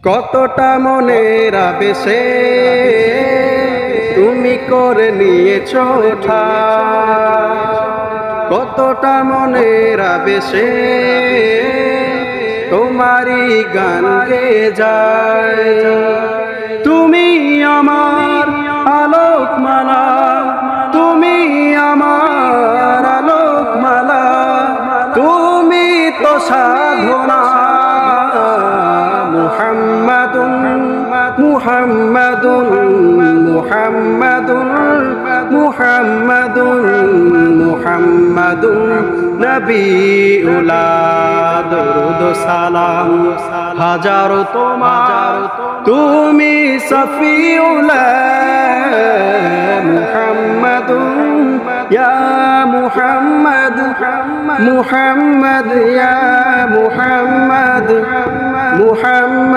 কতটা মনের আবেশে তুমি করে নিয়েছো ঠাই, কতটা মনের আবেশে তোমারই গান গেয়ে যায়। তুমি আমার আলোকমালা, তুমি আমার আলোকমালা, তুমি তো সাধনা। মুহাম্মাদুন মুহাম্মাদুন মুহাম্মাদুন মুহাম্মাদুন মুহাম্মাদুন নবিউল্লাহ। দরুদ সালাম হাজারো তোমার, তুমি সফিউল্লাহ। মুহাম্মাদুন ইয়া মুহাম্মাদ, মুহাম্মাদ ইয়া মুহাম্মাদ, মুহাম্মাদ।